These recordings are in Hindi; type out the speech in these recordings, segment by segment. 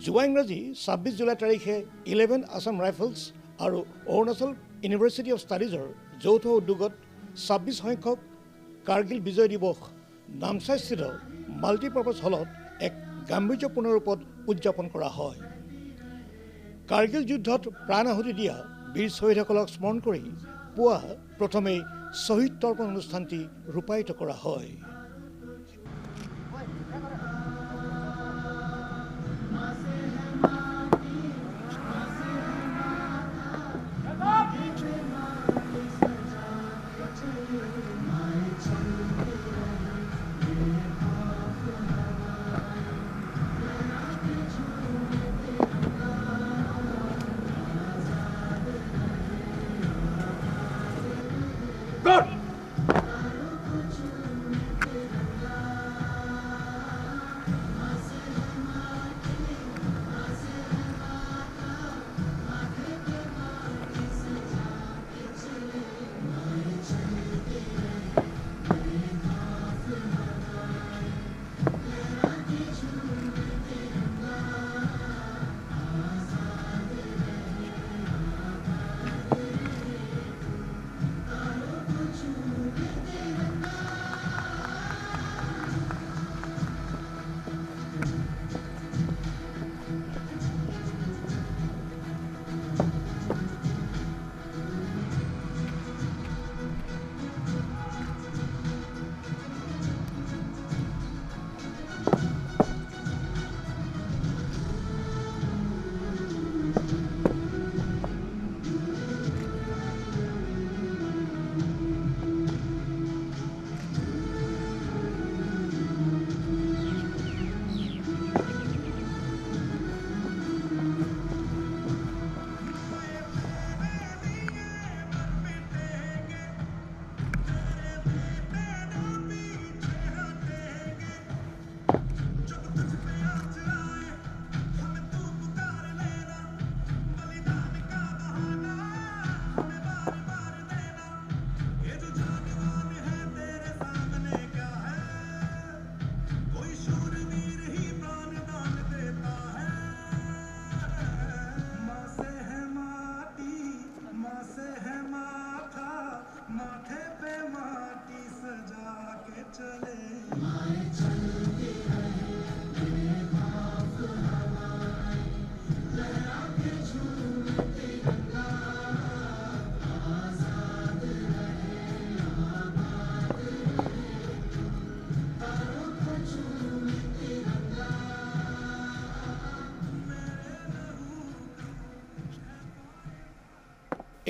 যোৱা ইংৰাজী 26 জুলাই তাৰিখে 11 আছাম ৰাইফলছ আৰু অৰুণাচল ইউনিভাৰ্চিটি অফ ষ্টাডিজৰ যৌথ উদ্যোগত 26 সংখ্যক কাৰ্গিল বিজয় দিৱস নামচাইস্থিত মাল্টিপাৰ্পাছ হলত এক গাম্ভীৰ্যপূৰ্ণ ৰূপত উদযাপন কৰা হয়। কাৰ্গিল যুদ্ধত প্ৰাণ আহুতি দিয়া বীৰ শ্বহীদসকলক স্মৰণ কৰি পুৱা প্ৰথমেই শ্বহীদ তৰ্পণ অনুষ্ঠানটি ৰূপায়িত কৰা হয়।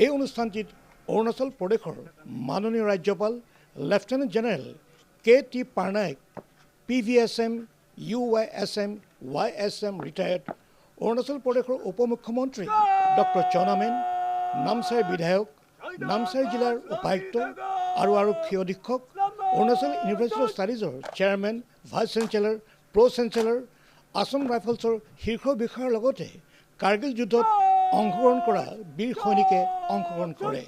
এই অনুষ্ঠানটিত অৰুণাচল প্ৰদেশৰ মাননীয় ৰাজ্যপাল lieutenant general KT Parnaik, PVSM, UYSM, YSM retired, Arunachal প্ৰদেশৰ উপমুখ্যমন্ত্ৰী ডক্টৰ চনা মেন, নামচাইৰ বিধায়ক, নামচাই জিলাৰ উপায়ুক্ত আৰু আৰক্ষী অধীক্ষক, অৰুণাচল ইউনিভাৰ্চিটি অফ ষ্টাডিজৰ chairman, vice chancellor, pro' chancellor, Assam ৰাইফলছৰ শীৰ্ষ বিষয়াৰ লগতে কাৰ্গিল যুদ্ধত অংশগ্ৰহণ কৰা বীৰ সৈনিকে অংশগ্ৰহণ কৰে।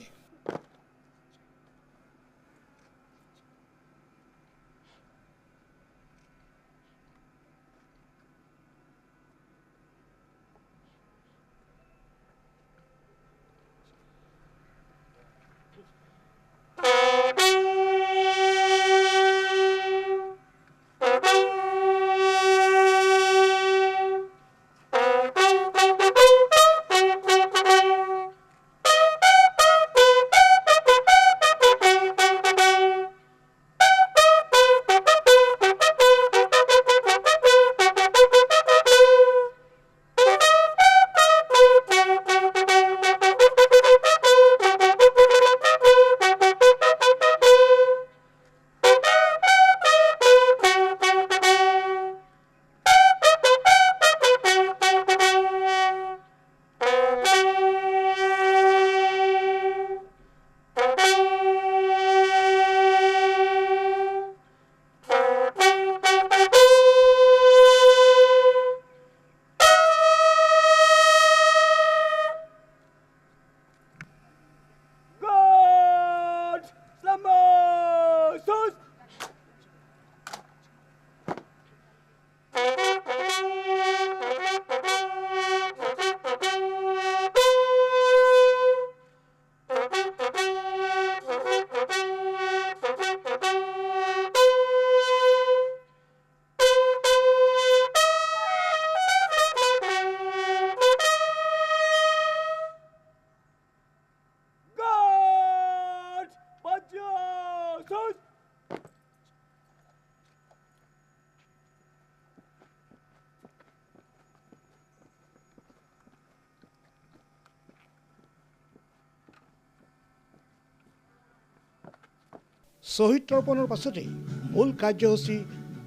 শ্বহীদ তৰ্পণৰ পাছতেই মূল কাৰ্যসূচী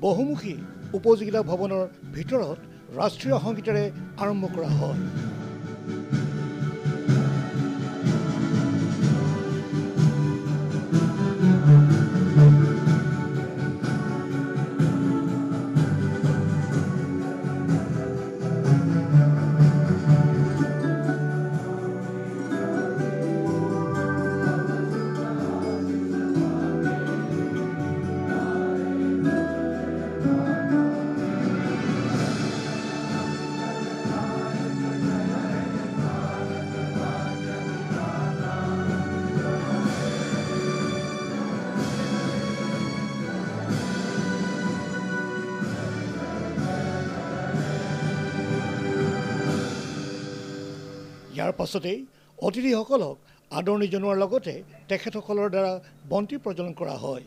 বহুমুখী উপযোগিতা ভৱনৰ ভিতৰত ৰাষ্ট্ৰীয় সংগীতেৰে আৰম্ভ কৰা হয়। ইয়াৰ পাছতেই অতিথিসকলক আদৰণি জনোৱাৰ লগতে তেখেতসকলৰ দ্বাৰা বন্তি প্ৰজ্বলন কৰা হয়।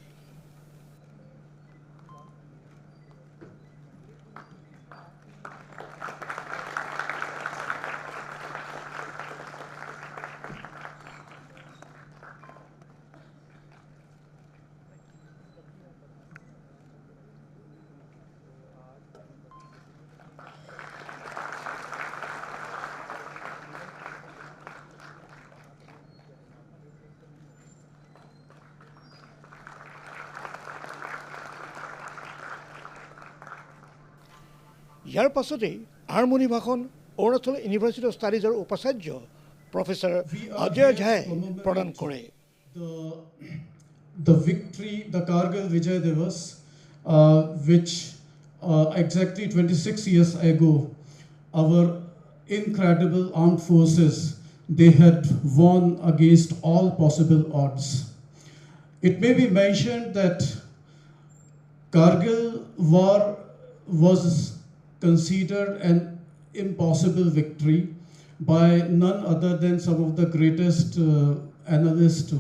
ইয়াৰ পাছতেই আৰম্ভণি ভাষণ অৰুণাচল ইউনিভাৰ্চিটি অফ ষ্টাডিজৰ উপাচাৰ্য প্ৰফেচাৰ অজয় ঝাই প্ৰদান কৰে। The victory, the Kargil Vijay Divas, which exactly 26 years ago, our incredible armed forces, they had won against all possible odds. It may be mentioned that Kargil war was considered an impossible victory by none other than some of the greatest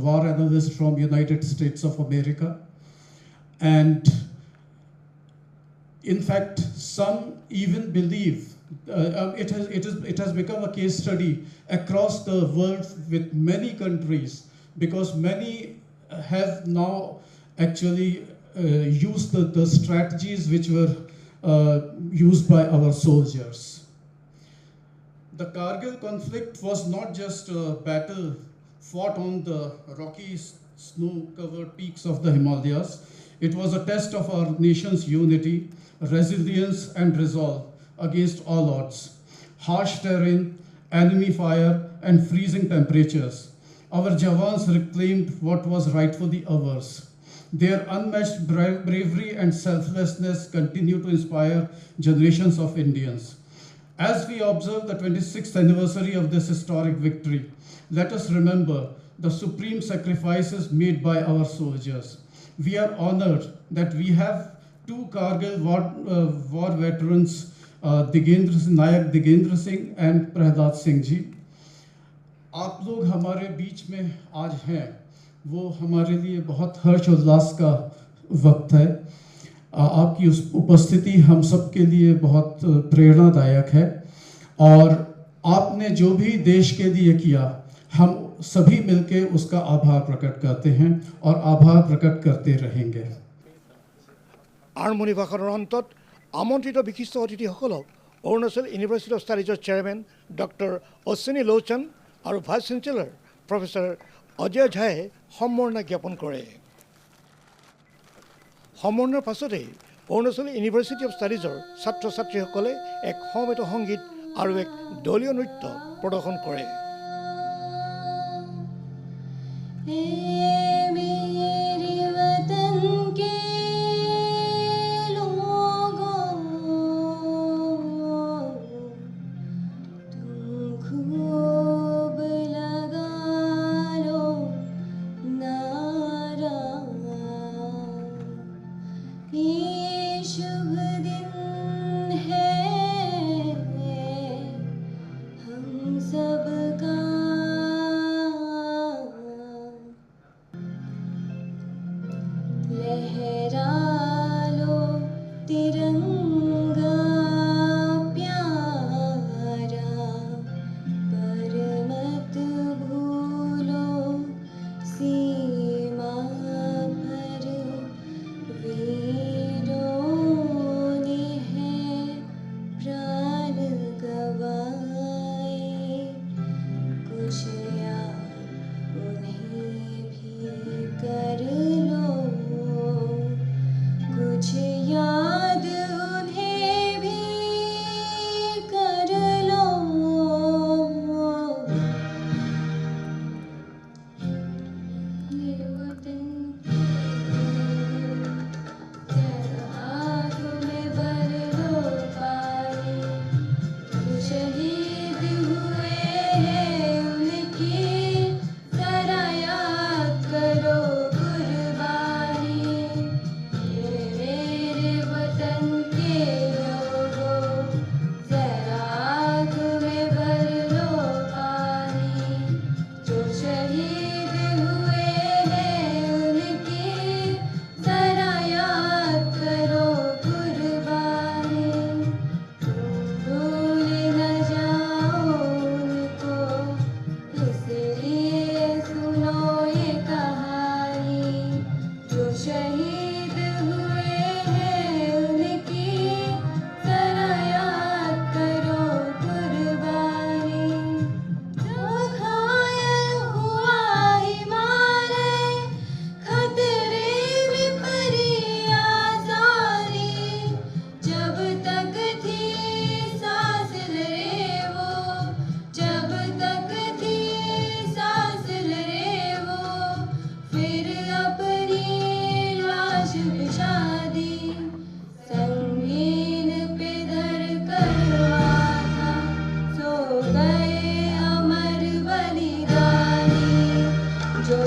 war analysts from United States of America. And in fact, some even believe it has become a case study across the world with many countries, because many have now actually used the strategies which were used by our soldiers. The Kargil conflict was not just a battle fought on the rocky, snow-covered peaks of the Himalayas. It was a test of our nation's unity, resilience, and resolve against all odds. Harsh terrain, enemy fire, and freezing temperatures. Our Jawans reclaimed what was rightfully ours. Their unmatched bravery and selflessness continue to inspire generations of Indians. As we observe the 26th anniversary of this historic victory, let us remember the supreme sacrifices made by our soldiers. We are honored that we have two Kargil war veterans, Nayak Digendra Singh and Prahlad Singh ji. आप लोग हमारे बीच में आज हैं, वो हमारे लिए बहुत हर्ष उल्लास का वक्त है। आपकी उस उपस्थिति हम सब के लिए बहुत प्रेरणादायक है, और आपने जो भी देश के लिए किया, हम सभी मिलकर उसका आभार प्रकट करते हैं और आभार प्रकट करते रहेंगे। আৰম্ভণি ভাষণৰ অন্তত আমন্ত্ৰিত বিশিষ্ট অতিথিসকলক অৰুণাচল ইউনিভাৰ্চিটি অফ ষ্টাডিজৰ চেয়াৰমেন ডক্টৰ অশ্বিনী লোচন আৰু ভাইচ চেঞ্চেলৰ প্ৰফেচাৰ অজয় ঝাই সম্বৰ্ধনা জ্ঞাপন কৰে। সম্বৰ্ধনাৰ পাছতেই অৰুণাচল ইউনিভাৰ্চিটি অফ ষ্টাডিজৰ ছাত্ৰ ছাত্ৰীসকলে এক সমবেত সংগীত আৰু এক দলীয় নৃত্য প্ৰদৰ্শন কৰে।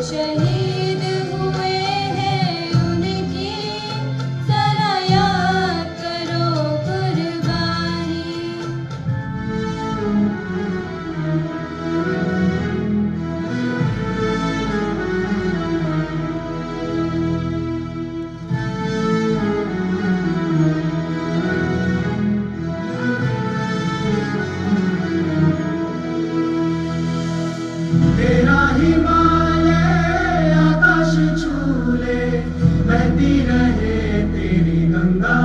शहीद हुए हैं उनकी जरा याद करो कुर्बानी। तेरा हिमालय आकाश छूले, बहती रहे तेरी गंगा।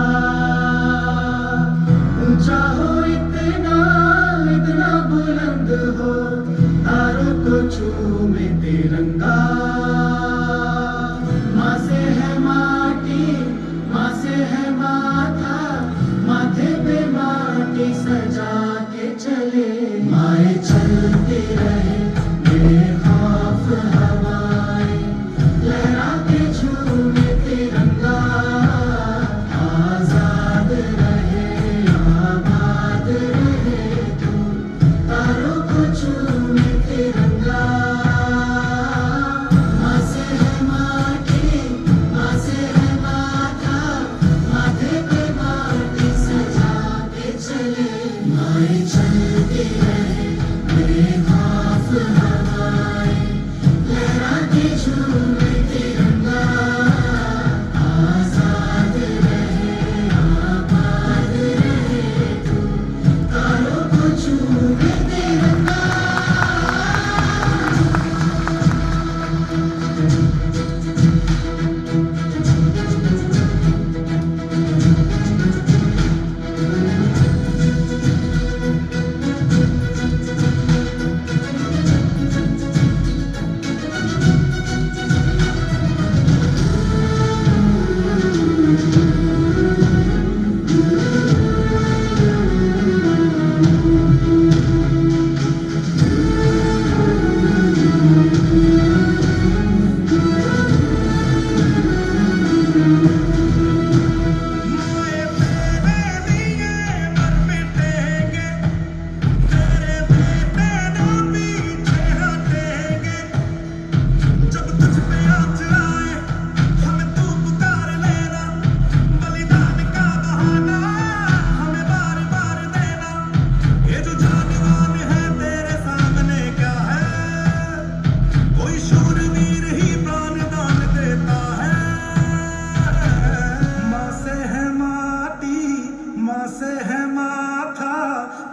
ऊंचा हो इतना, इतना बुलंद हो, तारों को चूमे तिरंगा। माँ से है माटी, माँ से है माथा, माथे पे माटी सजा के चले। माए चलती रहे बेखौफ हवाएं, लहरा के झूमे तिरंगा। आजाद रहे आबाद रहे तू, तारों को चूमे तिरंगा। माँ से है माटी, माँ से है माथा, माथे पे माटी सजा के चले। माए चलती रहे बेखौफ हवाएं, लहरा के झूमे तिरंगा। आजाद रहे आबाद रहे तू, तारों को चूमे तिरंगा।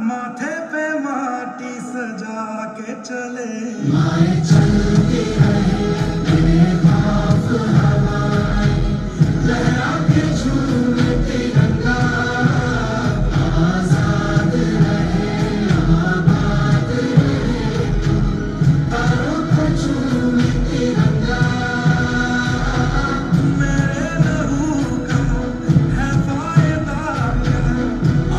माथे पे माटी सजा के चले। माए चलती रहे बेखौफ हवाएं, लहरा के झूमे तिरंगा। आजाद रहे आबाद रहे तू, तारों को चूमे तिरंगा। मेरे लहू का है फायदा क्या,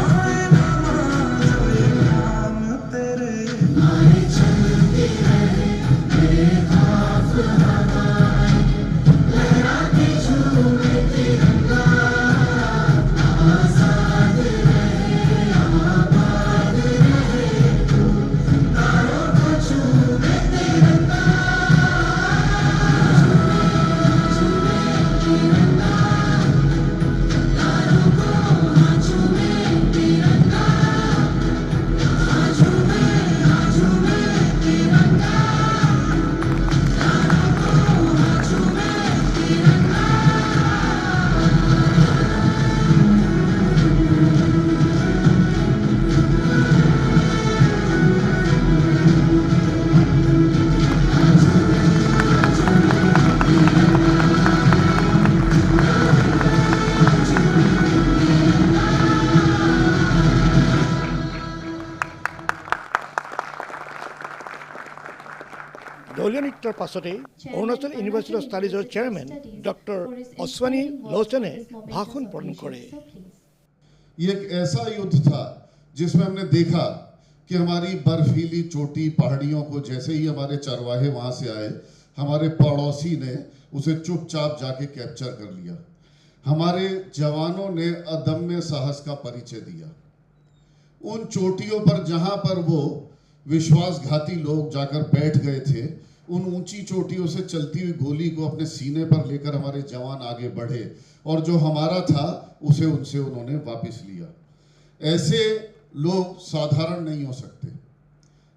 आए ना मान ये काम तेरे। माए चलती रहे बेखौफ हवाएं, लहरा के झूमे तिरंगा। आजाद रहे आबाद रहे तू, तारों को चूमे तिरंगा। দলীয় নৃত্যৰ পাছতে অৰুণাচল ইউনিভাৰ্চিটি অফ ষ্টাডিজৰ চেয়াৰমেন ডক্টৰ অশ্বানী লোচনে ভাষণ প্ৰদান কৰে। ये एक ऐसा युद्ध था जिसमें हमने देखा कि हमारी बर्फीली चोटी पहाड़ियों को जैसे ही हमारे चरवाहे वहाँ से आए, हमारे पड़ोसी ने उसे चुपचाप जाके कैप्चर कर लिया। हमारे जवानों ने अदम्य साहस का परिचय दिया। उन चोटियों पर जहाँ पर वो विश्वासघाती लोग जाकर बैठ गए थे, उन ऊंची चोटियों से चलती हुई गोली को अपने सीने पर लेकर हमारे जवान आगे बढ़े और जो हमारा था उसे उनसे उन्होंने वापस लिया। ऐसे लोग साधारण नहीं हो सकते।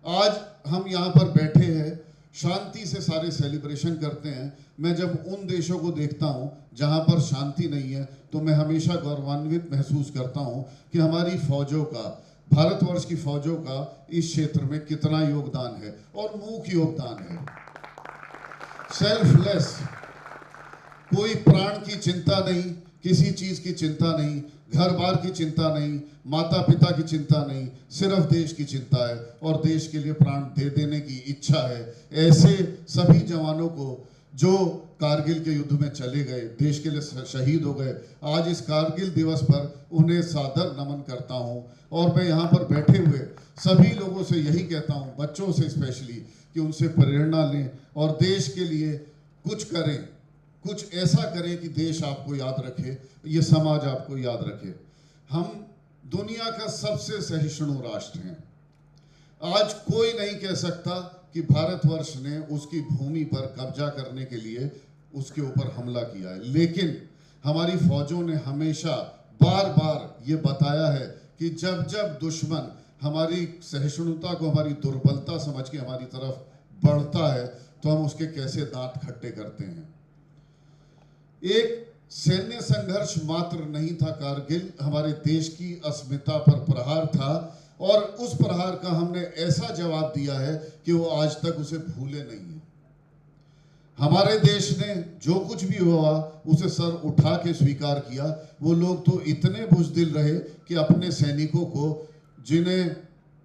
आज हम यहाँ पर बैठे हैं, शांति से सारे सेलिब्रेशन करते हैं। मैं जब उन देशों को देखता हूँ जहाँ पर शांति नहीं है तो मैं हमेशा गौरवान्वित महसूस करता हूँ कि हमारी फौजों का, भारतवर्ष की फौजों का इस क्षेत्र में कितना योगदान है और मूक योगदान है। सेल्फलेस, कोई प्राण की चिंता नहीं, किसी चीज की चिंता नहीं, घर बार की चिंता नहीं, माता पिता की चिंता नहीं, सिर्फ देश की चिंता है और देश के लिए प्राण दे देने की इच्छा है। ऐसे सभी जवानों को जो कारगिल के युद्ध में चले गए, देश के लिए शहीद हो गए, आज इस कारगिल दिवस पर उन्हें सादर नमन करता हूं। और मैं यहाँ पर बैठे हुए सभी लोगों से यही कहता हूं, बच्चों से स्पेशली, कि उनसे प्रेरणा लें और देश के लिए कुछ करें, कुछ ऐसा करें कि देश आपको याद रखे, ये समाज आपको याद रखे। हम दुनिया का सबसे सहिष्णु राष्ट्र हैं। आज कोई नहीं कह सकता कि भारतवर्ष ने उसकी भूमि पर कब्जा करने के लिए उसके ऊपर हमला किया है, लेकिन हमारी फौजों ने हमेशा बार बार ये बताया है कि जब जब दुश्मन हमारी सहिष्णुता को हमारी दुर्बलता समझ के हमारी तरफ बढ़ता है तो हम उसके कैसे दांत खट्टे करते हैं। एक सैन्य संघर्ष मात्र नहीं था कारगिल, हमारे देश की अस्मिता पर प्रहार था और उस प्रहार का हमने ऐसा जवाब दिया है कि वो आज तक उसे भूले नहीं है। हमारे देश ने जो कुछ भी हुआ उसे सर उठा के स्वीकार किया। वो लोग तो इतने बुज़दिल रहे कि अपने सैनिकों को, जिन्हें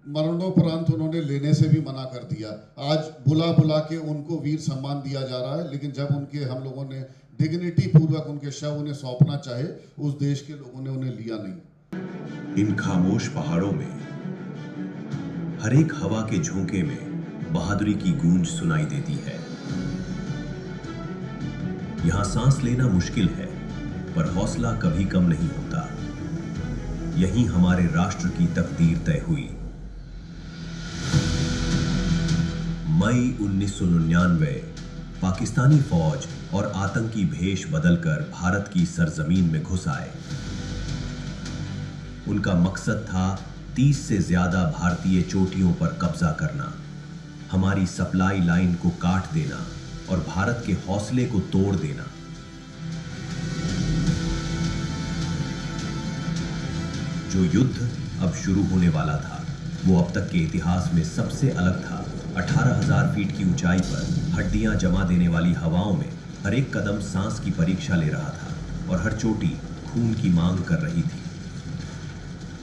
मरणोपरांत उन्होंने लेने से भी मना कर दिया, आज बुला बुला के उनको वीर सम्मान दिया जा रहा है, लेकिन जब उनके हम लोगों ने डिग्निटी पूर्वक उनके शव उन्हें सौंपना चाहे, उस देश के लोगों ने उन्हें लिया नहीं। इन खामोश पहाड़ों में हर एक हवा के झोंके में बहादुरी की गूंज सुनाई देती है। यहां सांस लेना मुश्किल है, पर हौसला कभी कम नहीं होता। यहीं हमारे राष्ट्र की तकदीर तय हुई। मई 1999 पाकिस्तानी फौज और आतंकी भेष बदलकर भारत की सरजमीन में घुस आए। उनका मकसद था 30 से ज्यादा भारतीय चोटियों पर कब्जा करना, हमारी सप्लाई लाइन को काट देना और भारत के हौसले को तोड़ देना। जो युद्ध अब शुरू होने वाला था वो अब तक के इतिहास में सबसे अलग था। 18,000 फीट की ऊंचाई पर हड्डियां जमा देने वाली हवाओं में हर एक कदम सांस की परीक्षा ले रहा था और हर चोटी खून की मांग कर रही थी।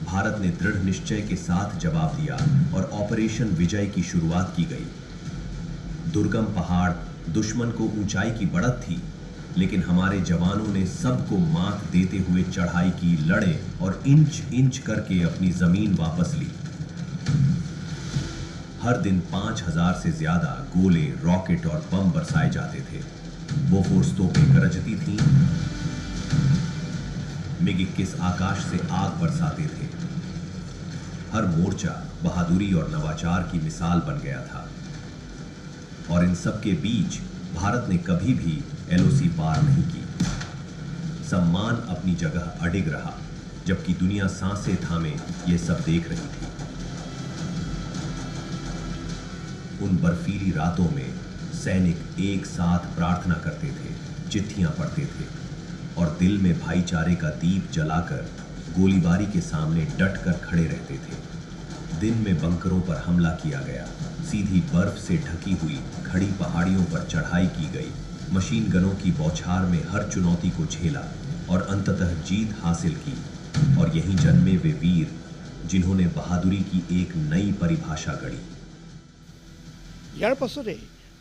भारत ने दृढ़ निश्चय के साथ जवाब दिया और ऑपरेशन विजय की शुरुआत की गई। दुर्गम पहाड़ दुश्मन को ऊंचाई की बढ़त थी, लेकिन हमारे जवानों ने सबको मात देते हुए चढ़ाई की, लड़े और इंच इंच करके अपनी जमीन वापस ली। हर दिन 5,000 से ज्यादा गोले, रॉकेट और बम बरसाए जाते थे। बोफोर्स तोपें गरजती थीं, MiG-21 आकाश से आग बरसाते थे। हर मोर्चा बहादुरी और नवाचार की मिसाल बन गया था। और इन सब के बीच भारत ने कभी भी LOC पार नहीं की। सम्मान अपनी जगह अडिग रहा, जबकि दुनिया सांसें थामे ये सब देख रही थी। उन बर्फीली रातों में सैनिक एक साथ प्रार्थना करते थे, चिट्ठियां पढ़ते थे और दिल में भाईचारे का दीप जलाकर गोलीबारी के सामने डट कर खड़े रहते थे। दिन में बंकरों पर हमला किया गया, सीधी बर्फ से ढकी हुई खड़ी पहाड़ियों पर चढ़ाई की गई, मशीन गनों की बौछार में हर चुनौती को झेला और अंततः जीत हासिल की। और यहीं जन्मे वे वीर जिन्होंने बहादुरी की एक नई परिभाषा गढ़ी। ইয়াৰ পাছতে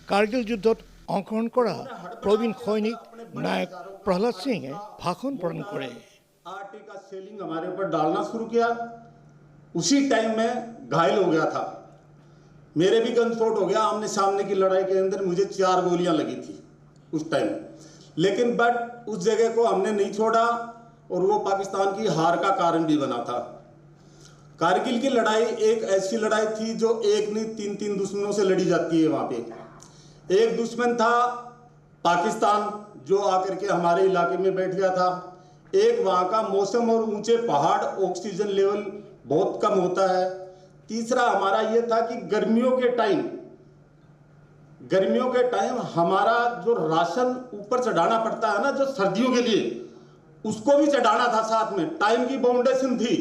কাৰ্গিল যুদ্ধত অংশগ্ৰহণ কৰা প্ৰবীণ সৈনিক নায়ক प्रहलाद सिंह भाषण प्रदान करे। आरटी का सेलिंग हमारे ऊपर डालना शुरू किया। उसी टाइम में घायल हो गया था, मेरे भी गनस्पॉट हो गया। आमने सामने की लड़ाई के अंदर मुझे 4 गोलियां लगी थी उस टाइम, लेकिन बट उस जगह को हमने नहीं छोड़ा और वो पाकिस्तान की हार का कारण भी बना था। कारगिल की लड़ाई एक ऐसी लड़ाई थी जो एक नहीं 3-3 दुश्मनों से लड़ी जाती है। वहाँ पे एक दुश्मन था पाकिस्तान, जो आकर के हमारे इलाके में बैठ गया था। एक वहाँ का मौसम और ऊंचे पहाड़, ऑक्सीजन लेवल बहुत कम होता है। तीसरा हमारा ये था कि गर्मियों के टाइम हमारा जो राशन ऊपर चढ़ाना पड़ता है ना, जो सर्दियों के लिए, उसको भी चढ़ाना था साथ में। टाइम की बाउंडेशन थी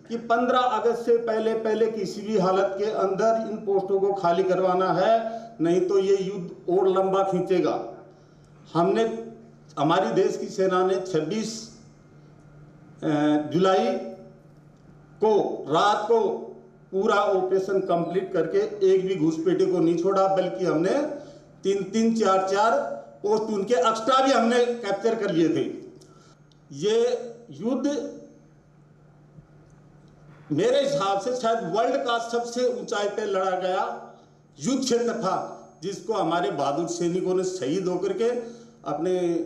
कि 15 अगस्त से पहले किसी भी हालत के अंदर इन पोस्टों को खाली करवाना है, नहीं तो ये युद्ध और लंबा खींचेगा। हमारी देश की सेना ने 26 जुलाई को रात को पूरा ऑपरेशन कंप्लीट करके एक भी घुसपैठे को नहीं छोड़ा, बल्कि हमने 3-3, 4-4 पोस्ट उनके एक्स्ट्रा भी हमने कैप्चर कर लिए थे। ये युद्ध मेरे हिसाब से शायद वर्ल्ड का सबसे ऊंचाई पे लड़ा गया युद्ध क्षेत्र था, जिसको हमारे बहादुर सैनिकों ने शहीद होकर के अपने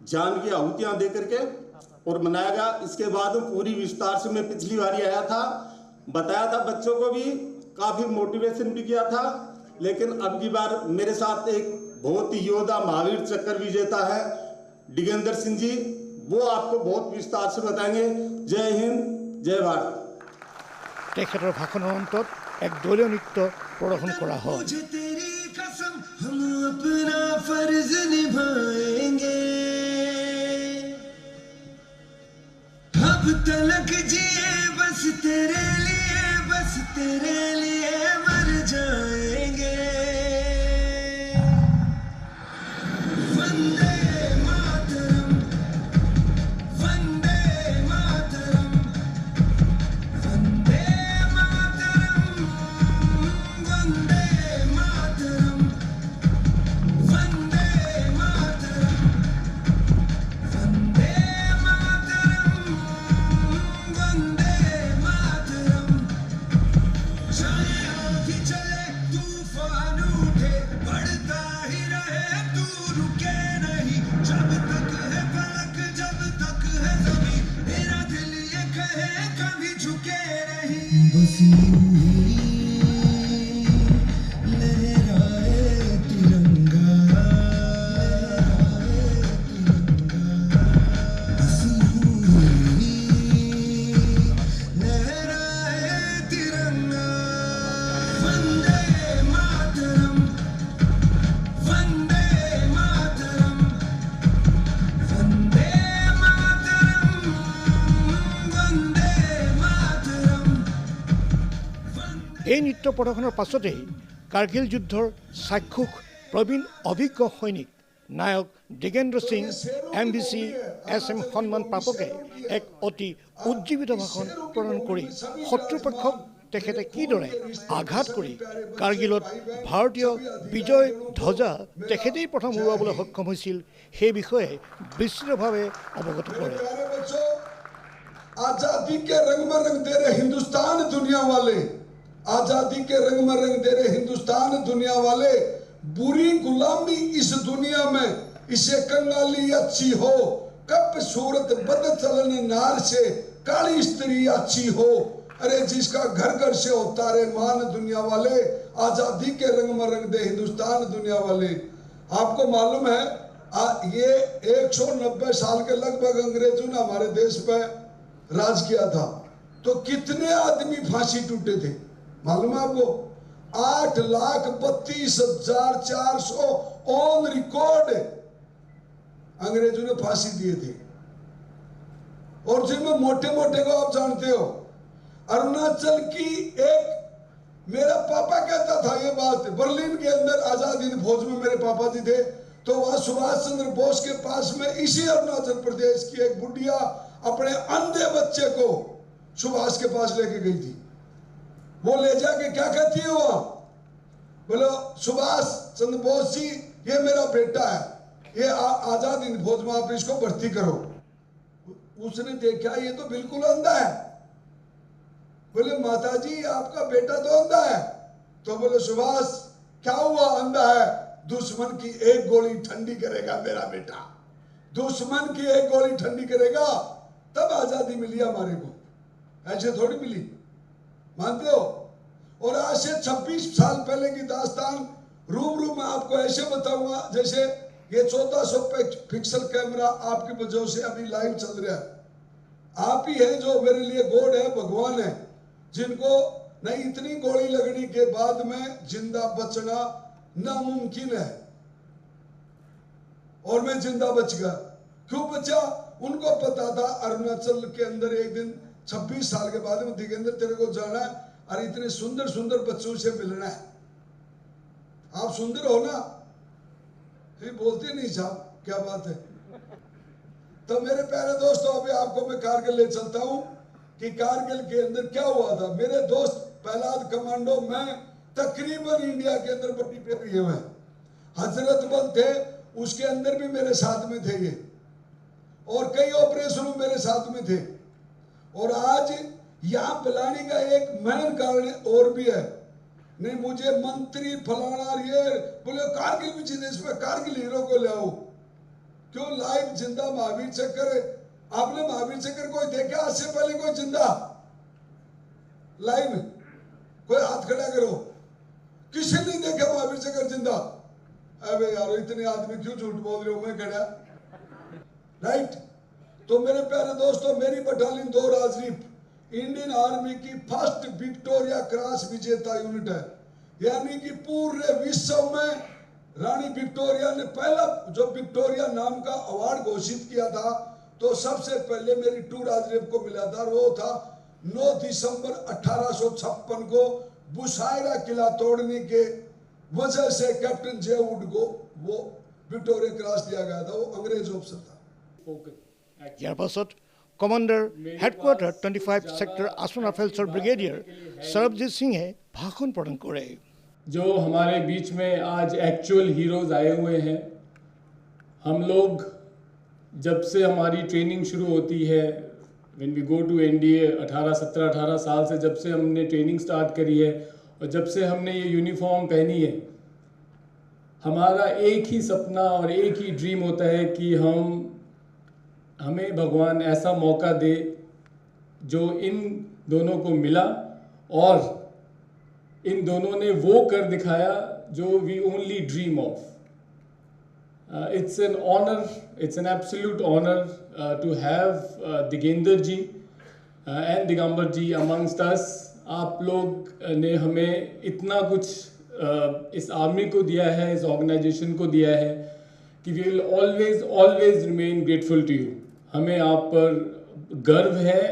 जान की आहुतियां दे करके और मनाया गया। इसके बाद पूरी विस्तार से मैं पिछली बार आया था, बताया था, बच्चों को भी काफ़ी मोटिवेशन भी किया था। लेकिन अब की बार मेरे साथ एक बहुत ही योद्धा, महावीर चक्र विजेता है डिगेंद्र सिंह जी, वो आपको बहुत विस्तार से बताएंगे। जय हिंद, जय भारत। তেখেতৰ ভাষণৰ অন্তত এক দলীয় নৃত্য প্ৰদৰ্শন কৰা হয়। मुझे तेरी कसम हम अपना फर्ज निभाएंगे, अब तलक जिए बस तेरे लिए मर जाएंगे। वंदे मातरम, वंदे मातरम, वंदे मातरम, वंदे मातरम, वंदे मातरम, वंदे मातरम, वंदे मातरम। चाहे आंधी चले, तूफान उठे, बढ़ता ही रहे, तू रुके नहीं। जब तक है फलक, जब तक है ज़मीं, मेरा दिल ये कहे कभी झुके नहीं। बस यूं ही लहराए तिरंगा, बस यूं ही लहराए तिरंगा। वंदे मातरम, वंदे मातरम, वंदे मातरम, वंदे मातरम। এই নৃত্য প্ৰদৰ্শনৰ পাছতেই কাৰ্গিল যুদ্ধৰ চাক্ষুষ প্ৰবীণ অভিজ্ঞ সৈনিক নায়ক ডিগেন্দ্ৰ সিং MVC SM সন্মান প্ৰাপকে এক অতি উজ্জীৱিত ভাষণ প্ৰদান কৰি শত্ৰুপক্ষক তেখেতে কিদৰে আঘাত কৰি কাৰ্গিলত ভাৰতীয় বিজয় ধ্বজা তেখেতেই প্ৰথম উৰুৱাবলৈ সক্ষম হৈছিল, সেই বিষয়ে বিস্তৃতভাৱে অৱগত কৰে। प्यारे बच्चों, आजादी के रंग में रंग दे रहे हिंदुस्तान दुनिया वाले, आजादी के रंग में रंग दे रहे हिंदुस्तान दुनिया वाले। बुरी गुलामी इस दुनिया में इसे कंगाली अच्छी हो, कब सूरत बद चलन नार से काली स्त्री अच्छी हो। अरे जिसका घर घर से होता रे मान दुनिया वाले, आजादी के रंग में रंग दे हिंदुस्तान दुनिया वाले। आपको मालूम है ये 190 साल के लगभग अंग्रेजों ने हमारे देश पे राज किया था, तो कितने आदमी फांसी टूटे थे मालूम है आपको? 8,32,400 ऑन रिकॉर्ड अंग्रेजों ने फांसी दिए थे। और जिनमें मोटे मोटे को आप जानते हो, अरुणाचल की एक, मेरा पापा कहता था ये बात, बर्लिन के अंदर आजाद हिंद फौज में मेरे पापा जी थे, तो वहां सुभाष चंद्र बोस के पास में इसी अरुणाचल प्रदेश की एक बुढ़िया अपने अंधे बच्चे को सुभाष के पास लेके गई थी। वो ले जाके क्या कहती है वहां, बोलो सुभाष चंद्र बोस जी ये मेरा बेटा है, ये आजाद हिंद फौज में आप इसको भर्ती करो। उसने देखा ये तो बिल्कुल अंधा है। बोले माताजी आपका बेटा तो अंधा है। तो बोले सुभाष क्या हुआ, अंधा है, दुश्मन की एक गोली ठंडी करेगा मेरा बेटा, दुश्मन की एक गोली ठंडी करेगा तब आजादी मिली हमारे को, ऐसे थोड़ी मिली, मानते हो? और आज से 26 साल पहले की दास्तान रूबरू मैं आपको ऐसे बताऊंगा जैसे ये 1400 पिक्सल कैमरा आपकी वजह से अभी लाइव चल रहा है। आप ही है जो मेरे लिए गॉड है, भगवान है, जिनको नहीं इतनी गोली लगने के बाद में जिंदा बचना नामुमकिन है, और मैं जिंदा बच गया। क्यों बचा? उनको पता था अरुणाचल के अंदर एक दिन 26 साल के बाद में दिगेंद्र तेरे को जाना है और इतने सुंदर सुंदर बच्चों से मिलना है। आप सुंदर हो ना? बोलते नहीं साहब, क्या बात है। तो मेरे प्यारे दोस्तों, अभी आपको मैं कारगिल ले चलता हूं कि कारगिल के अंदर क्या हुआ था। मेरे दोस्त पहलाद कमांडो में तकरीबन इंडिया के अंदर बड़ी पे हुए हैं। हजरत बल थे, उसके अंदर भी मेरे साथ में थे ये, और कई ऑपरेशन मेरे साथ में थे। और आज यहाँ बुलाने का एक मेन कारण और भी है। नहीं मुझे मंत्री फलाना ये बोले कारगिल भी जिंदा, इसमें कारगिल हीरो को ले आओ। क्यों? लाइव जिंदा महावीर चक्र। आपने महावीर चक्र कोई देखा आज से पहले? कोई जिंदा लाइव? कोई हाथ खड़ा करो। किसी ने देखा महावीर चक्र जिंदा? अबे यार इतने आदमी क्यों झूठ बोल रहे हो? मैं खड़ा राइट। तो मेरे प्यारे दोस्तों, मेरी बटालियन 2 राजदीप इंडियन आर्मी की फर्स्ट विक्टोरिया क्रॉस विजेता यूनिट है। यानी कि पूरे विश्व में रानी विक्टोरिया ने पहला जो विक्टोरिया नाम का अवार्ड घोषित किया था, तो सबसे पहले मेरी 2 राजदीप को मिला था। वो था 9 दिसंबर 1856 को बुशायरा किला तोड़ने के वजह से कैप्टन जेवुड को वो विक्टोरिया क्रॉस दिया गया था। वो अंग्रेज ऑफिसर था। ইয়াৰ পাছত কমাণ্ডাৰ হেডকোৱাৰ্টাৰ 25 সেক্টৰ আছাম ৰাইফলছৰ ব্ৰিগেডিয়াৰ সৰবজিত সিঙে ভাষণ প্ৰদান কৰে। जो हमारे बीच में आज एक्चुअल हीरोज़ आए हुए हैं। हम लोग जब से हमारी ट्रेनिंग शुरू होती है, when we go to NDA 17-18 साल से जब से हमने ट्रेनिंग स्टार्ट करी है और जब से हमने ये यूनिफॉर्म पहनी है, हमारा एक ही सपना और एक ही ड्रीम होता है कि हमें भगवान ऐसा मौका दे जो इन दोनों को मिला, और इन दोनों ने वो कर दिखाया जो we only dream of. It's an honor, it's an absolute honor to have Digendra ji and Digambar ji amongst us। आप लोग ने हमें इतना कुछ इस आर्मी को दिया है, इस ऑर्गेनाइजेशन को दिया है कि we will always remain grateful to you। हमें आप पर गर्व है,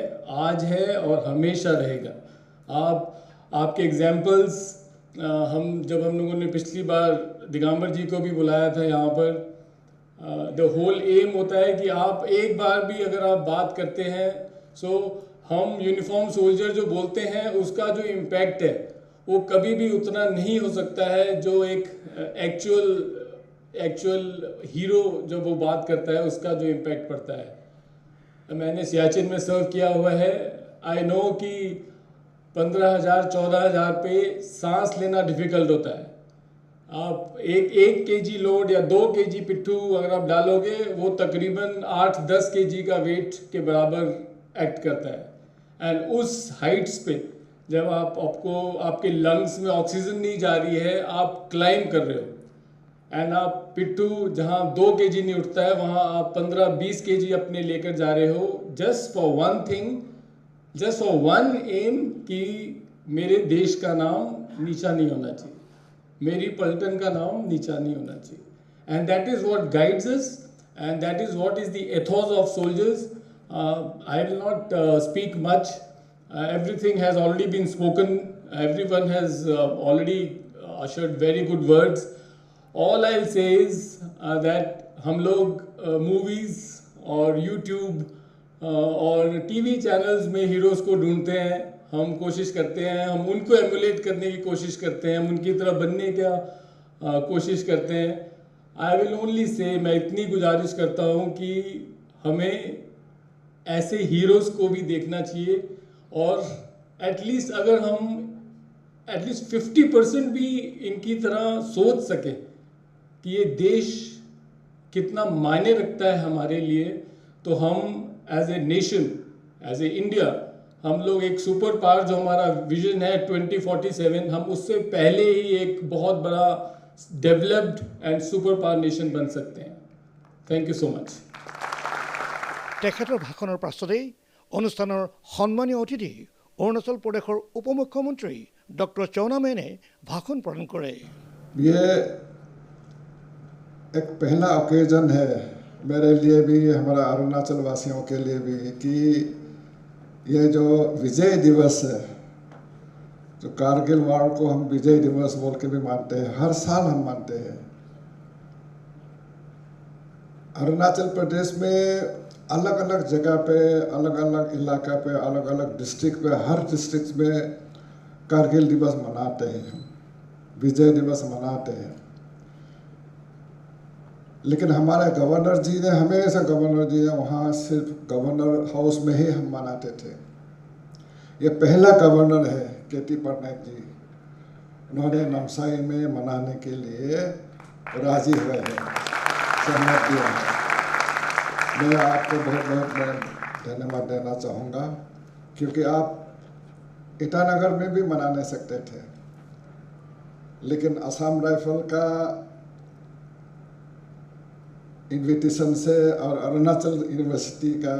आज है और हमेशा रहेगा। आपके एग्जाम्पल्स जब हम लोगों ने पिछली बार दिगंबर जी को भी बुलाया था यहाँ पर, द होल एम होता है कि आप एक बार भी अगर आप बात करते हैं, सो हम यूनिफॉर्म सोल्जर जो बोलते हैं उसका जो इम्पैक्ट है वो कभी भी उतना नहीं हो सकता है जो एक एक्चुअल हीरो जब वो बात करता है उसका जो इम्पैक्ट पड़ता है। मैंने सियाचिन में सर्व किया हुआ है। आई नो कि 15,000-14,000 पे सांस लेना डिफ़िकल्ट होता है। आप एक केजी लोड या 2 केजी पिट्ठू अगर आप डालोगे, वो तकरीबन 8-10 केजी का वेट के बराबर एक्ट करता है। एंड उस हाइट्स पे जब आपके लंग्स में ऑक्सीजन नहीं जा रही है, आप क्लाइंब कर रहे हो, एंड आप पिट्ठू जहाँ 2 केजी नहीं उठता है वहाँ आप 15-20 केजी अपने लेकर जा रहे हो, just for one thing, just for one aim कि मेरे देश का नाम नीचा नहीं होना चाहिए, मेरी पलटन का नाम नीचा नहीं होना चाहिए। And that is what guides us, and that is what is the ethos of soldiers. I will not speak much, everything has already been spoken, everyone has already ushered very good words। All I'll say is that हम लोग movies और YouTube और TV चैनल्स में हीरोज़ को ढूंढते हैं, हम कोशिश करते हैं, हम उनको एमुलेट करने की कोशिश करते हैं, हम उनकी तरह बनने का कोशिश करते हैं। आई विल ओनली से, मैं इतनी गुजारिश करता हूँ कि हमें ऐसे हीरोज़ को भी देखना चाहिए, और एटलीस्ट अगर हम एटलीस्ट 50% भी इनकी तरह सोच सकें कि ये देश कितना मायने रखता है हमारे लिए, तो हम as a nation, as a India, हम लोग एक सुपर पावर जो हमारा विजन है 2047, हम उससे पहले ही एक बहुत बड़ा developed and super power nation बन सकते हैं। Thank you so much. তেখেতৰ ভাষণৰ পাছতেই অনুষ্ঠানৰ সন্মানীয় অতিথি অৰুণাচল প্ৰদেশৰ উপ মুখ্যমন্ত্ৰী ডক্টৰ চাউনা মেনে ভাষণ প্ৰদান কৰে। ये एक पहला ओकेजन है मेरे लिए भी, हमारा अरुणाचल वासियों के लिए भी, कि ये जो विजय दिवस है, जो कारगिल वार को हम विजय दिवस बोल के भी मानते हैं, हर साल हम मानते हैं। अरुणाचल प्रदेश में अलग अलग जगह पे, अलग अलग इलाका पे, अलग अलग डिस्ट्रिक्ट पे, हर डिस्ट्रिक्ट में कारगिल दिवस मनाते हैं, विजय दिवस मनाते हैं। लेकिन हमारे गवर्नर जी ने हमेशा, गवर्नर जी ने वहाँ सिर्फ गवर्नर हाउस में ही हम मनाते थे। ये पहला गवर्नर है केटी पटनायक जी, उन्होंने नामसाई में मनाने के लिए राजी हुए हैं, सहमत दिया है। मैं आपको बहुत बहुत धन्यवाद देना चाहूँगा, क्योंकि आप ईटानगर में भी मना नहीं सकते थे, लेकिन असम राइफल का इन्विटेशन से और अरुणाचल यूनिवर्सिटी का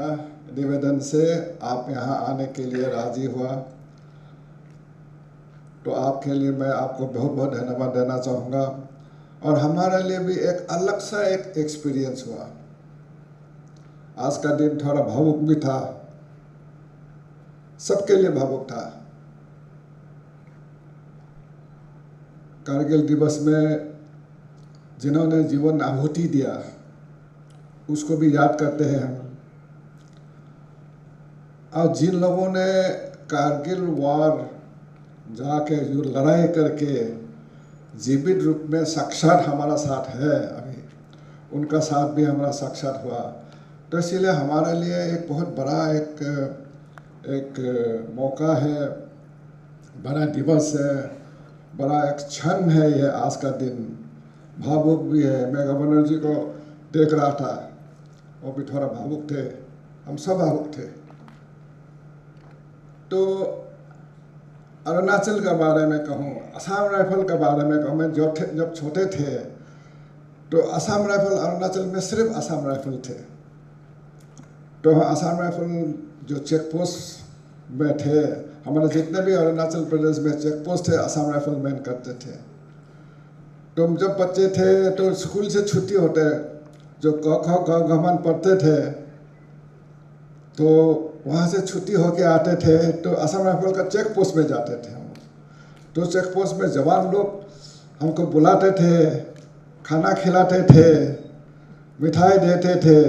निवेदन से आप यहाँ आने के लिए राजी हुआ, तो आपके लिए मैं आपको बहुत बहुत धन्यवाद देना चाहूँगा। और हमारे लिए भी एक अलग सा एक एक्सपीरियंस हुआ। आज का दिन थोड़ा भावुक भी था, सबके लिए भावुक था। कारगिल दिवस में जिन्होंने जीवन आहुति दिया, उसको भी याद करते हैं हम। और जिन लोगों ने कारगिल वार जाके जो लड़ाई करके जीवित रूप में साक्षात हमारा साथ है अभी, उनका साथ भी हमारा साक्षात हुआ। तो इसीलिए हमारे लिए एक बहुत बड़ा एक मौका है, बड़ा दिवस है, बड़ा एक क्षण है ये आज का दिन। भावुक भी है। मैं गवर्नर जी को देख रहा था, वो भी थोड़ा भावुक थे, हम सब भावुक थे। तो अरुणाचल के बारे में कहूँ, असम राइफल के बारे में कहूँ, मैं जब छोटे थे तो असम राइफल, अरुणाचल में सिर्फ असम राइफल थे। तो असम राइफल जो चेक पोस्ट में थे, हमारे जितने भी अरुणाचल प्रदेश में चेक पोस्ट थे, असम राइफल मैन करते थे। तो हम जब बच्चे थे तो स्कूल से छुट्टी होते, जो गमन पढ़ते थे, तो वहाँ से छुट्टी होके आते थे तो असम राइफल का चेक पोस्ट में जाते थे हम। तो चेक पोस्ट में जवान लोग हमको बुलाते थे, खाना खिलाते थे, मिठाई देते थे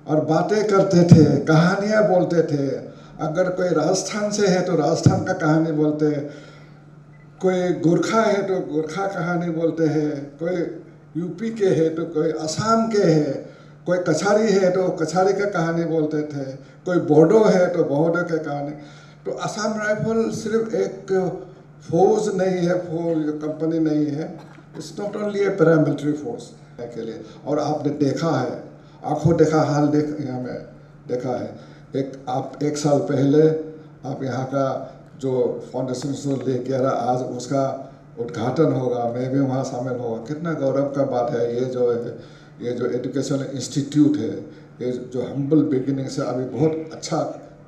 और बातें करते थे, कहानियाँ बोलते थे। अगर कोई राजस्थान से है तो राजस्थान का कहानी बोलते, कोई गोरखा है तो गोरखा कहानी बोलते हैं, कोई यूपी के है तो कोई असम के है, कोई कछारी है तो कछारी का कहानी बोलते थे, कोई बोडो है तो बोडो के कहानी। तो असम राइफल सिर्फ एक फौज नहीं है, फौज कंपनी नहीं है, it's not only A paramilitary force के लिए। और आपने देखा है, आंखों देखा हाल यहाँ में देखा है। एक साल पहले आप यहाँ का जो फाउंडेशन स्टोर लेके आ रहा, आज उसका उद्घाटन होगा, मैं भी वहाँ शामिल होगा। कितना गौरव का बात है। ये जो एजुकेशन इंस्टीट्यूट है, ये जो हम्बल बिगिनिंग से अभी बहुत अच्छा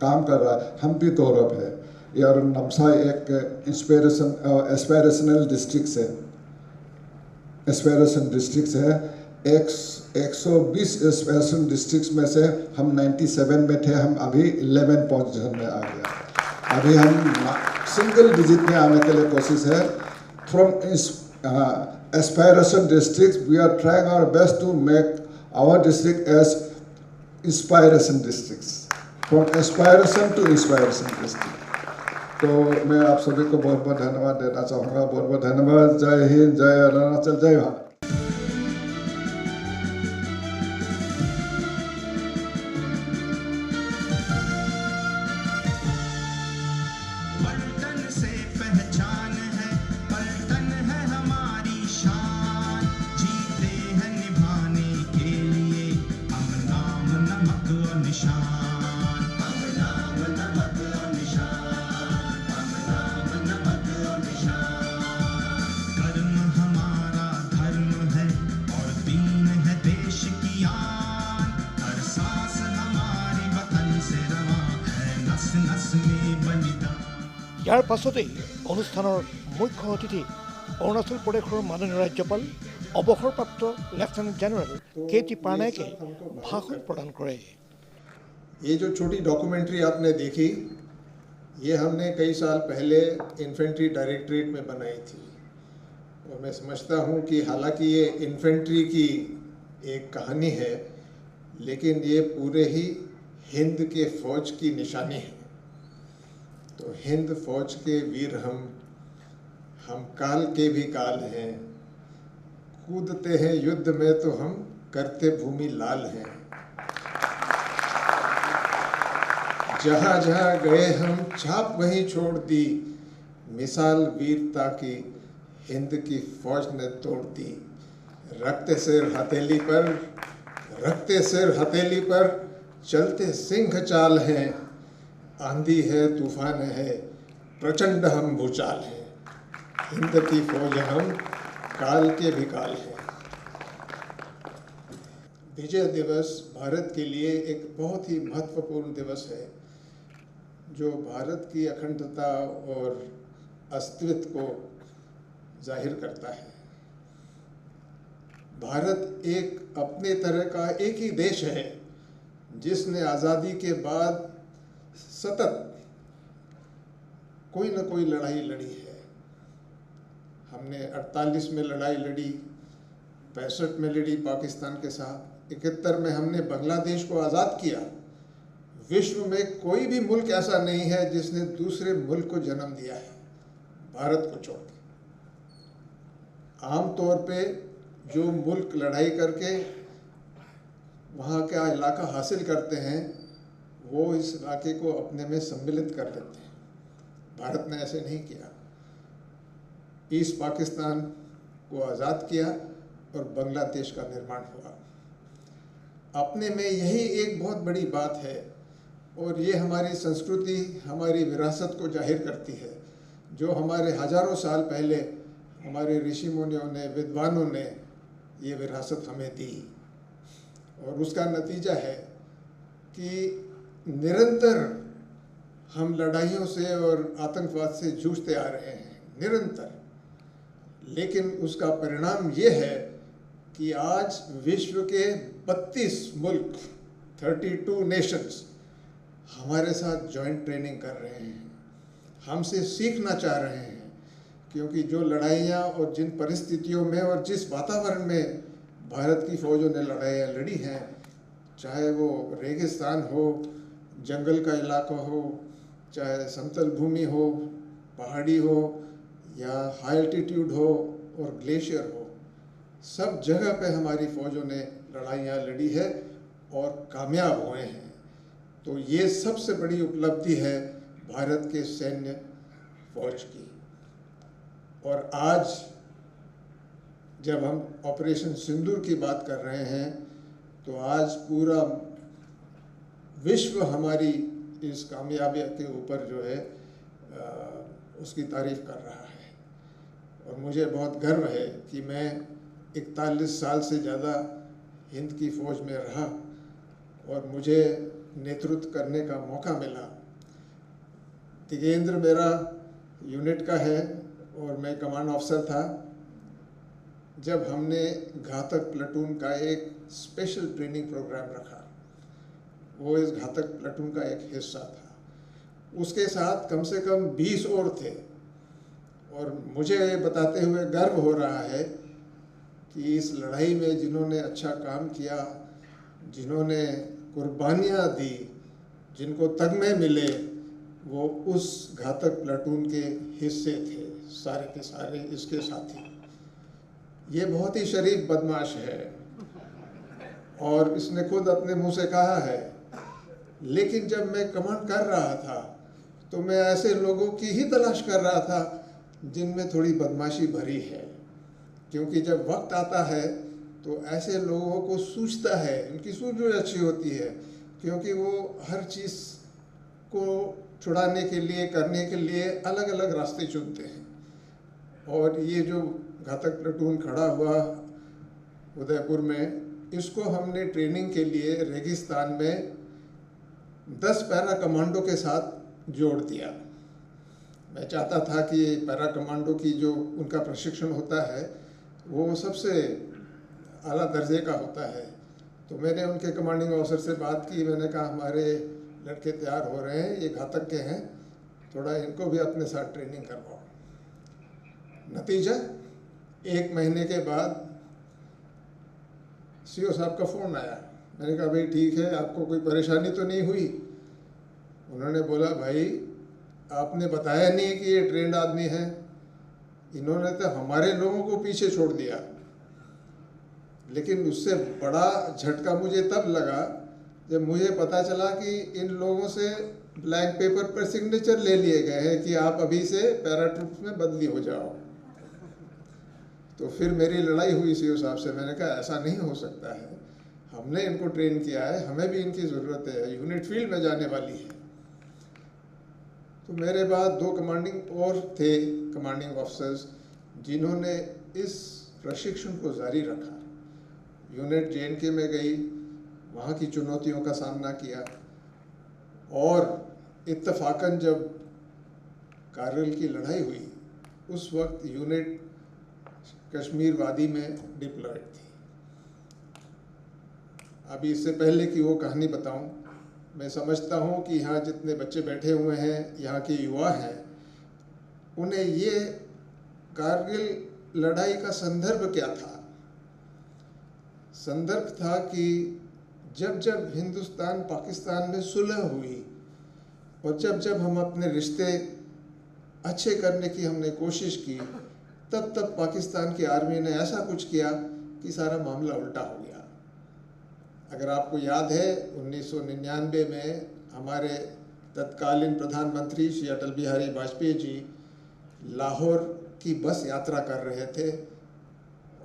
काम कर रहा है, हम भी गौरव है। ये और नामसाई एक एस्पायरेशनल डिस्ट्रिक्ट है, एस्पायरेशन डिस्ट्रिक्ट है। 120 एस्पायरेशन डिस्ट्रिक्ट में से हम 97 में थे, हम अभी 11 पोजीशन में आ गया। अभी हम सिंगल डिजिट में आने के लिए कोशिश है। From aspiration districts, we are trying our best to make our district as inspiration districts. From aspiration to inspiration district. तो मैं आप सभी को बहुत बहुत धन्यवाद देना चाहूँगा। बहुत बहुत धन्यवाद। जय हिंद, जय अरुणाचल, जय भारत। पलटन से पहचान है, पलटन है हमारी शान, जीते हैं निभाने के लिए हम नाम नमक और निशान, हम नाम नमक और निशान, हम नाम नमक और निशान। कर्म हमारा ইয়াৰ পাছতেই অনুষ্ঠানৰ মুখ্য অতিথি অৰুণাচল প্ৰদেশৰ মাননীয় ৰাজ্যপাল অৱসৰপ্ৰাপ্ত লেফটেনেণ্ট জেনেৰেল KT পাৰ্নায়কে ভাষণ প্ৰদান কৰে। ये जो छोटी डॉक्यूमेंट्री आपने देखी, ये हमने कई साल पहले इन्फेंट्री डायरेक्टरेट में बनाई थी और मैं समझता हूँ कि हालांकि ये इन्फेंट्री की एक कहानी है, लेकिन ये पूरे ही हिंद के फौज की निशानी है। तो हिंद फौज के वीर हम काल के भी काल हैं, कूदते हैं युद्ध में तो हम करते भूमि लाल हैं। जहाँ जहाँ गए हम छाप वहीं छोड़ दी, मिसाल वीरता की हिंद की फौज ने तोड़ दी। रखते सिर हथेली पर चलते सिंह चाल हैं, आंधी है तूफान है प्रचंड हम भूचाल हैं। हिंद की फौज हम काल के भी काल हैं। विजय दिवस भारत के लिए एक बहुत ही महत्वपूर्ण दिवस है, जो भारत की अखंडता और अस्तित्व को जाहिर करता है। भारत एक अपने तरह का एक ही देश है जिसने आज़ादी के बाद सतत कोई न कोई लड़ाई लड़ी है। हमने 48 में लड़ाई लड़ी, 65 में लड़ी पाकिस्तान के साथ, 71 में हमने बांग्लादेश को आज़ाद किया। विश्व में कोई भी मुल्क ऐसा नहीं है जिसने दूसरे मुल्क को जन्म दिया है भारत को छोड़ के। आमतौर पे जो मुल्क लड़ाई करके वहाँ का इलाका हासिल करते हैं, वो इस इलाके को अपने में सम्मिलित कर लेते हैं। भारत ने ऐसे नहीं किया। ईस्ट पाकिस्तान को आज़ाद किया और बांग्लादेश का निर्माण हुआ। अपने में यही एक बहुत बड़ी बात है और ये हमारी संस्कृति, हमारी विरासत को जाहिर करती है, जो हमारे हजारों साल पहले हमारे ऋषि मुनियों ने, विद्वानों ने ये विरासत हमें दी। और उसका नतीजा है कि निरंतर हम लड़ाइयों से और आतंकवाद से जूझते आ रहे हैं, निरंतर। लेकिन उसका परिणाम ये है कि आज विश्व के 32 मुल्क, 32 नेशंस हमारे साथ जॉइंट ट्रेनिंग कर रहे हैं, हमसे सीखना चाह रहे हैं। क्योंकि जो लड़ाइयाँ और जिन परिस्थितियों में और जिस वातावरण में भारत की फौजों ने लड़ाइयाँ लड़ी हैं, चाहे वो रेगिस्तान हो, जंगल का इलाका हो, चाहे समतल भूमि हो, पहाड़ी हो, या हाई एल्टीट्यूड हो और ग्लेशियर हो, सब जगह पे हमारी फौजों ने लड़ाइयाँ लड़ी है और कामयाब हुए हैं। तो ये सबसे बड़ी उपलब्धि है भारत के सैन्य फौज की। और आज जब हम ऑपरेशन सिंदूर की बात कर रहे हैं, तो आज पूरा विश्व हमारी इस कामयाबी के ऊपर जो है उसकी तारीफ कर रहा है। और मुझे बहुत गर्व है कि मैं 41 साल से ज़्यादा हिंद की फ़ौज में रहा और मुझे नेतृत्व करने का मौका मिला। तिगेंद्र मेरा यूनिट का है और मैं कमांड ऑफिसर था जब हमने घातक प्लाटून का एक स्पेशल ट्रेनिंग प्रोग्राम रखा। वो इस घातक प्लाटून का एक हिस्सा था। उसके साथ कम से कम 20 और थे। और मुझे ये बताते हुए गर्व हो रहा है कि इस लड़ाई में जिन्होंने अच्छा काम किया, जिन्होंने कुर्बानियाँ दी, जिनको तगमे मिले, वो उस घातक प्लाटून के हिस्से थे, सारे के सारे इसके साथी। ये बहुत ही शरीफ बदमाश है और इसने खुद अपने मुंह से कहा है। लेकिन जब मैं कमांड कर रहा था तो मैं ऐसे लोगों की ही तलाश कर रहा था जिनमें थोड़ी बदमाशी भरी है, क्योंकि जब वक्त आता है तो ऐसे लोगों को सूझता है, उनकी सूझबूझ अच्छी होती है, क्योंकि वो हर चीज़ को छुड़ाने के लिए, करने के लिए अलग अलग रास्ते चुनते हैं। और ये जो घातक प्लाटून खड़ा हुआ उदयपुर में, इसको हमने ट्रेनिंग के लिए रेगिस्तान में 10 पैरा कमांडो के साथ जोड़ दिया। मैं चाहता था कि पैरा कमांडो की जो उनका प्रशिक्षण होता है वो सबसे आला दर्जे का होता है। तो मैंने उनके कमांडिंग ऑफिसर से बात की, मैंने कहा हमारे लड़के तैयार हो रहे हैं, ये घातक के हैं, थोड़ा इनको भी अपने साथ ट्रेनिंग करवाओ। नतीजा 1 महीने के बाद सीओ साहब का फ़ोन आया। मैंने कहा भाई ठीक है, आपको कोई परेशानी तो नहीं हुई? उन्होंने बोला भाई आपने बताया नहीं कि ये ट्रेंड आदमी है, इन्होंने तो हमारे लोगों को पीछे छोड़ दिया। लेकिन उससे बड़ा झटका मुझे तब लगा जब मुझे पता चला कि इन लोगों से ब्लैंक पेपर पर सिग्नेचर ले लिए गए हैं कि आप अभी से पैरा ट्रूप्स में बदली हो जाओ। तो फिर मेरी लड़ाई हुई सीओ साहब से। मैंने कहा ऐसा नहीं हो सकता है, हमने इनको ट्रेन किया है, हमें भी इनकी ज़रूरत है, यूनिट फील्ड में जाने वाली है। तो मेरे बाद 2 कमांडिंग और थे कमांडिंग ऑफिसर्स जिन्होंने इस प्रशिक्षण को जारी रखा। यूनिट JNK में गई, वहाँ की चुनौतियों का सामना किया और इत्तफाकन जब कारगिल की लड़ाई हुई उस वक्त यूनिट कश्मीर वादी में डिप्लॉयड थी। अभी इससे पहले कि वो कहानी बताऊं, मैं समझता हूं कि यहाँ जितने बच्चे बैठे हुए हैं, यहाँ के युवा हैं, उन्हें ये कारगिल लड़ाई का संदर्भ क्या था? संदर्भ था कि जब जब हिंदुस्तान पाकिस्तान में सुलह हुई और जब जब हम अपने रिश्ते अच्छे करने की हमने कोशिश की, तब तब पाकिस्तान की आर्मी ने ऐसा कुछ किया कि सारा मामला उल्टा हो गया। अगर आपको याद है 1999 में हमारे तत्कालीन प्रधानमंत्री श्री अटल बिहारी वाजपेयी जी लाहौर की बस यात्रा कर रहे थे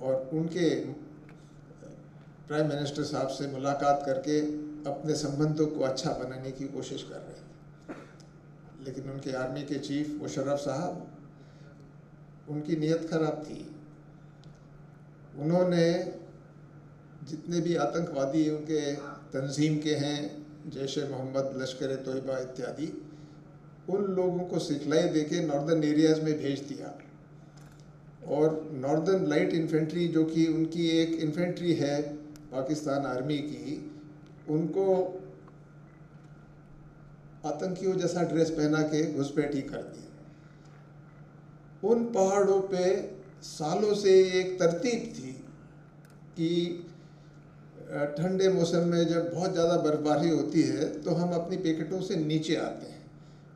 और उनके प्राइम मिनिस्टर साहब से मुलाकात करके अपने संबंधों को अच्छा बनाने की कोशिश कर रहे थे। लेकिन उनके आर्मी के चीफ मुशर्रफ साहब, उनकी नीयत खराब थी। उन्होंने जितने भी आतंकवादी उनके तंजीम के हैं, जैश ए मोहम्मद, लश्कर ए तोयबा इत्यादि, उन लोगों को सिखलाई देके नॉर्दर्न एरियाज़ में भेज दिया। और नॉर्दर्न लाइट इन्फेंट्री जो कि उनकी एक इन्फेंट्री है पाकिस्तान आर्मी की, उनको आतंकियों जैसा ड्रेस पहना के घुसपैठी कर दी। उन पहाड़ों पे सालों से एक तरतीब थी कि ठंडे मौसम में जब बहुत ज़्यादा बर्फबारी होती है तो हम अपनी पिकेटों से नीचे आते हैं,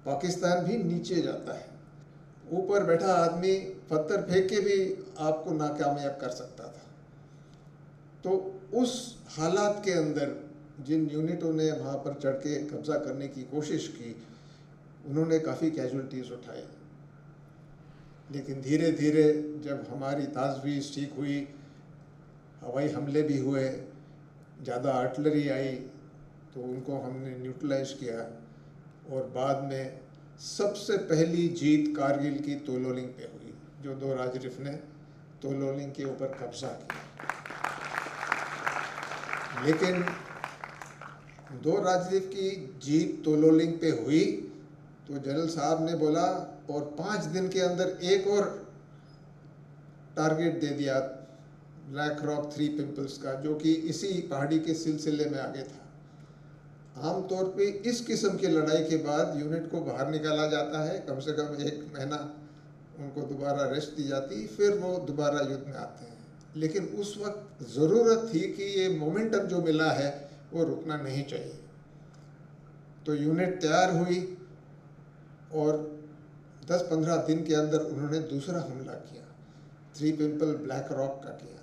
पाकिस्तान भी नीचे जाता है। ऊपर बैठा आदमी पत्थर फेंक के भी आपको नाकामयाब कर सकता था। तो उस हालात के अंदर जिन यूनिटों ने वहाँ पर चढ़ के कब्जा करने की कोशिश की, उन्होंने काफ़ी कैजुअल्टीज़ उठाई। लेकिन धीरे धीरे जब हमारी ताजवीज़ ठीक हुई, हवाई हमले भी हुए, ज़्यादा आर्टिलरी आई, तो उनको हमने न्यूट्रलाइज किया। और बाद में सबसे पहली जीत कारगिल की तोलोलिंग पे हुई, जो 2 राजरिफ ने तोलोलिंग के ऊपर कब्जा किया। लेकिन 2 राजरिफ की जीत तोलोलिंग पे हुई तो जनरल साहब ने बोला और 5 दिन के अंदर एक और टारगेट दे दिया ब्लैक रॉक 3 पिंपल्स का, जो कि इसी पहाड़ी के सिलसिले में आगे था। आमतौर पे इस किस्म की लड़ाई के बाद यूनिट को बाहर निकाला जाता है, कम से कम 1 महीना उनको दोबारा रेस्ट दी जाती, फिर वो दोबारा युद्ध में आते हैं। लेकिन उस वक्त ज़रूरत थी कि ये मोमेंटम जो मिला है वो रुकना नहीं चाहिए। तो यूनिट तैयार हुई और 10-15 दिन के अंदर उन्होंने दूसरा हमला किया, 3 पिंपल ब्लैक रॉक का किया।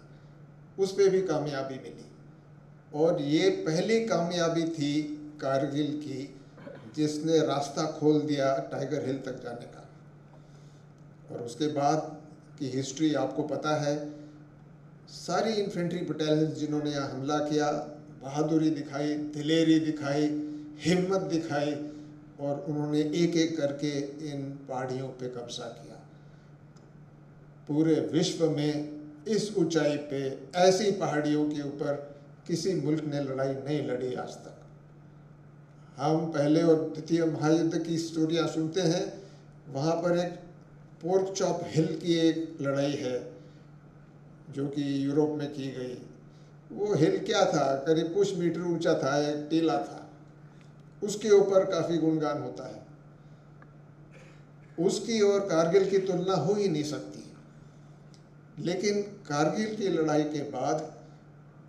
उस पर भी कामयाबी मिली और ये पहली कामयाबी थी कारगिल की जिसने रास्ता खोल दिया टाइगर हिल तक जाने का। और उसके बाद की हिस्ट्री आपको पता है। सारी इन्फेंट्री बटालियन जिन्होंने यहाँ हमला किया, बहादुरी दिखाई, दिलेरी दिखाई, हिम्मत दिखाई और उन्होंने एक एक करके इन पहाड़ियों पे कब्जा किया। पूरे विश्व में इस ऊंचाई पे ऐसी पहाड़ियों के ऊपर किसी मुल्क ने लड़ाई नहीं लड़ी आज तक। हम पहले और द्वितीय महायुद्ध की स्टोरियाँ सुनते हैं, वहाँ पर एक पोर्क चॉप हिल की एक लड़ाई है जो कि यूरोप में की गई। वो हिल क्या था, करीब कुछ मीटर ऊंचा था, एक टीला था, उसके ऊपर काफ़ी गुणगान होता है। उसकी और कारगिल की तुलना हो ही नहीं सकती। लेकिन कारगिल की लड़ाई के बाद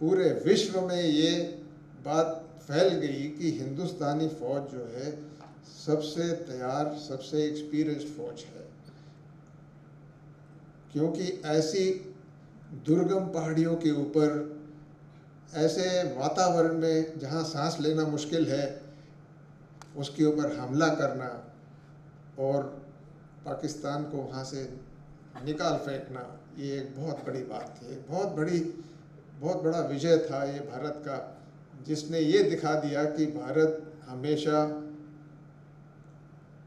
पूरे विश्व में ये बात फैल गई कि हिंदुस्तानी फौज जो है सबसे तैयार, सबसे एक्सपीरियंस्ड फौज है, क्योंकि ऐसी दुर्गम पहाड़ियों के ऊपर, ऐसे वातावरण में जहाँ सांस लेना मुश्किल है, उसके ऊपर हमला करना और पाकिस्तान को वहाँ से निकाल फेंकना, ये एक बहुत बड़ी बात थी, एक बहुत बड़ा विजय था ये भारत का, जिसने ये दिखा दिया कि भारत हमेशा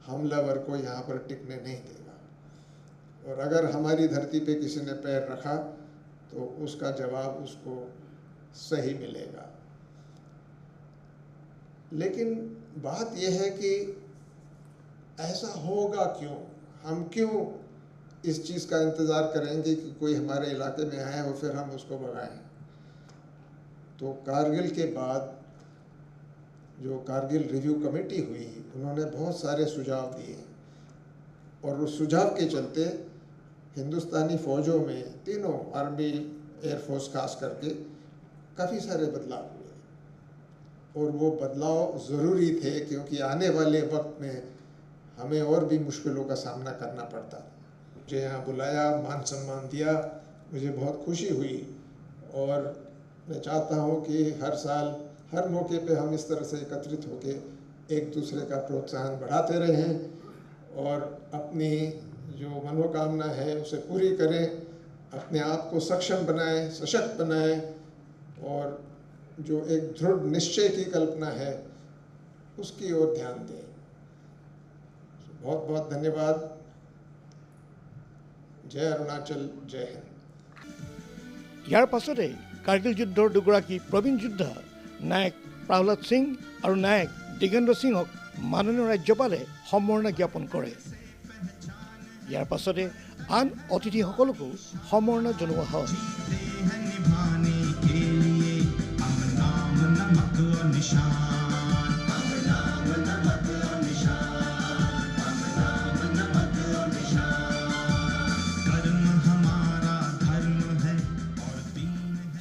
हमलावर को यहाँ पर टिकने नहीं देगा, और अगर हमारी धरती पे किसी ने पैर रखा तो उसका जवाब उसको सही मिलेगा। लेकिन बात यह है कि ऐसा होगा क्यों? हम क्यों इस चीज़ का इंतज़ार करेंगे कि कोई हमारे इलाके में आए और फिर हम उसको भगाएं? तो कारगिल के बाद जो कारगिल रिव्यू कमेटी हुई, उन्होंने बहुत सारे सुझाव दिए, और उस सुझाव के चलते हिंदुस्तानी फ़ौजों में, तीनों आर्मी, एयरफोर्स खास करके, काफ़ी सारे बदलाव हुए, और वो बदलाव ज़रूरी थे क्योंकि आने वाले वक्त में हमें और भी मुश्किलों का सामना करना पड़ता। मुझे यहाँ बुलाया, मान सम्मान दिया, मुझे बहुत खुशी हुई, और मैं चाहता हूँ कि हर साल हर मौके पे हम इस तरह से एकत्रित होकर एक दूसरे का प्रोत्साहन बढ़ाते रहें और अपनी जो मनोकामना है उसे पूरी करें, अपने आप को सक्षम बनाएं, सशक्त बनाएं, और जो एक दृढ़ निश्चय की कल्पना है उसकी ओर ध्यान दें। बहुत बहुत धन्यवाद। जय अरुणाचल, जय हिंद। ইয়াৰ পাছতে কাৰ্গিল যুদ্ধৰ দুগৰাকী প্ৰবীণ যোদ্ধা নায়ক প্ৰহ্লাদ সিং আৰু নায়ক দিগেন্দ্ৰ সিঙক মাননীয় ৰাজ্যপালে সম্বৰ্ধনা জ্ঞাপন কৰে। ইয়াৰ পাছতে আন অতিথিসকলকো সম্বৰ্ধনা জনোৱা হয়।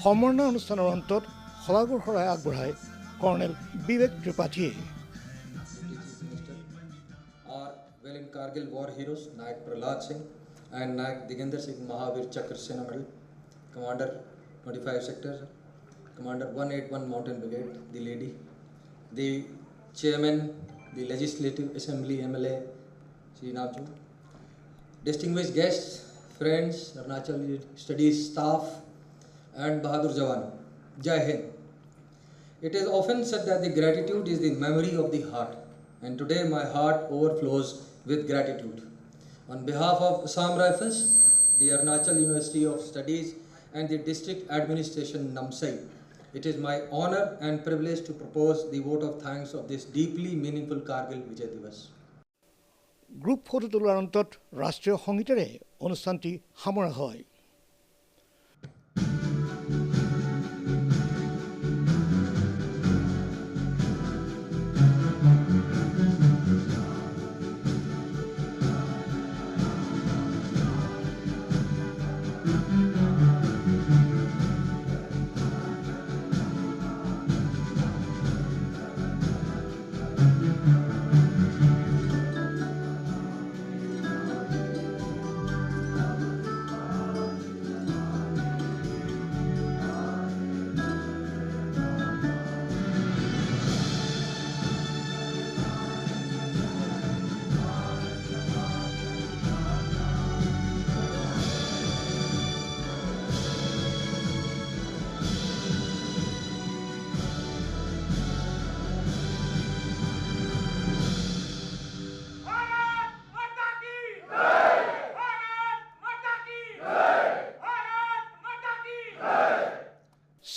সম্বৰ্ধনা অনুষ্ঠানৰ অন্তত শলাগৰ শৰাই আগবঢ়ায় কৰ্ণেল বিবেক ত্ৰিপাঠীয়ে। Our valiant Kargil war heroes, Nayak Prahlad Singh and Nayak Digendra Singh Mahavir Chakra Sena Medal, Commander 25 Sector, Commander 181 Mountain Brigade, the lady, the Chairman, the Legislative Assembly MLA, Shri Namju, distinguished guests, friends, Arunachal Studies staff, and Bahadur Jawan, Jai Hind. It is often said that the gratitude is the memory of the heart, and today my heart overflows with gratitude. On behalf of Assam Rifles, the Arunachal University of Studies and the District Administration Namsai, it is my honor and privilege to propose the vote of thanks of this deeply meaningful Kargil Vijay Divas. Group photo তোলাৰ অন্তত ৰাষ্ট্ৰীয় সংগীতেৰে অনুষ্ঠানটি সামৰা হয়।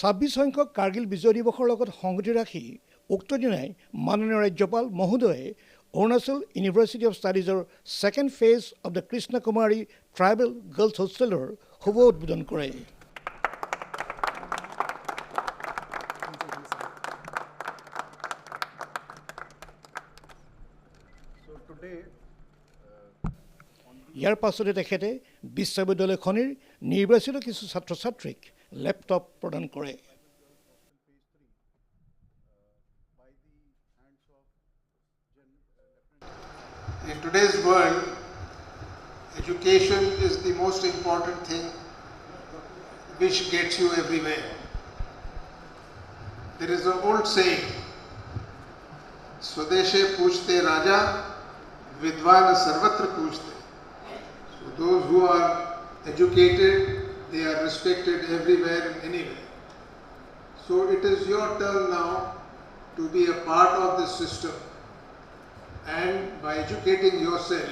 ছাব্বিছ সংখ্যক কাৰ্গিল বিজয় দিৱসৰ লগত সংগতি ৰাখি উক্ত দিনাই মাননীয় ৰাজ্যপাল মহোদয়ে Arunachal University of Studies second phase of the Krishna Kumari Tribal Girls Hosteler শুভ উদ্বোধন কৰে। ইয়াৰ পাছতে তেখেতে বিশ্ববিদ্যালয়খনিৰ নিৰ্বাচিত কিছু ছাত্ৰ ছাত্ৰীক লেপটপ প্ৰদান কৰে। In today's world, education is the most important thing which gets you everywhere. There is an old saying, Swadeshe Poochte Raja, Vidwan Sarvatra Poochte. So those who are educated, they are respected everywhere and anywhere. So it is your turn now to be a part of this system. And by educating yourself,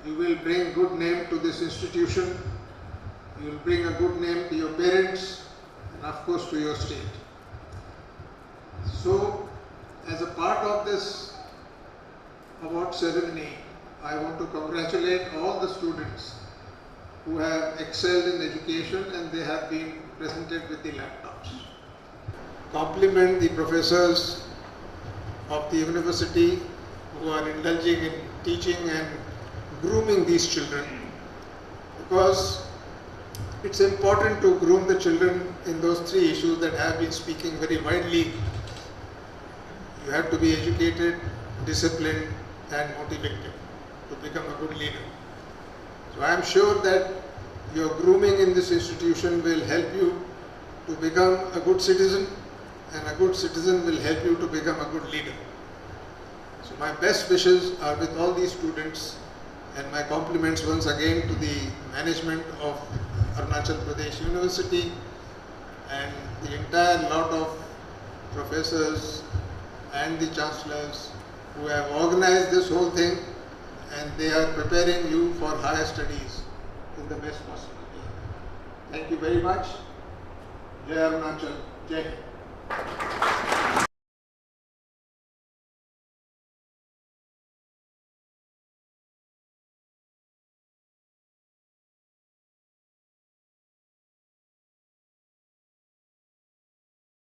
you will bring good name to this institution, you will bring a good name to your parents, and of course to your state. So, as a part of this award ceremony, I want to congratulate all the students who have excelled in education and they have been presented with the laptops. Compliment the professors of the university who are indulging in teaching and grooming these children, because it's important to groom the children in those three issues that I have been speaking very widely. You have to be educated, disciplined and motivated to become a good leader. So I am sure that your grooming in this institution will help you to become a good citizen, and a good citizen will help you to become a good leader. So my best wishes are with all these students, and my compliments once again to the management of Arunachal Pradesh University and the entire lot of professors and the chancellors who have organized this whole thing, and they are preparing you for higher studies in the best possible way. Thank you very much. Jai Arunachal. Jai Hind.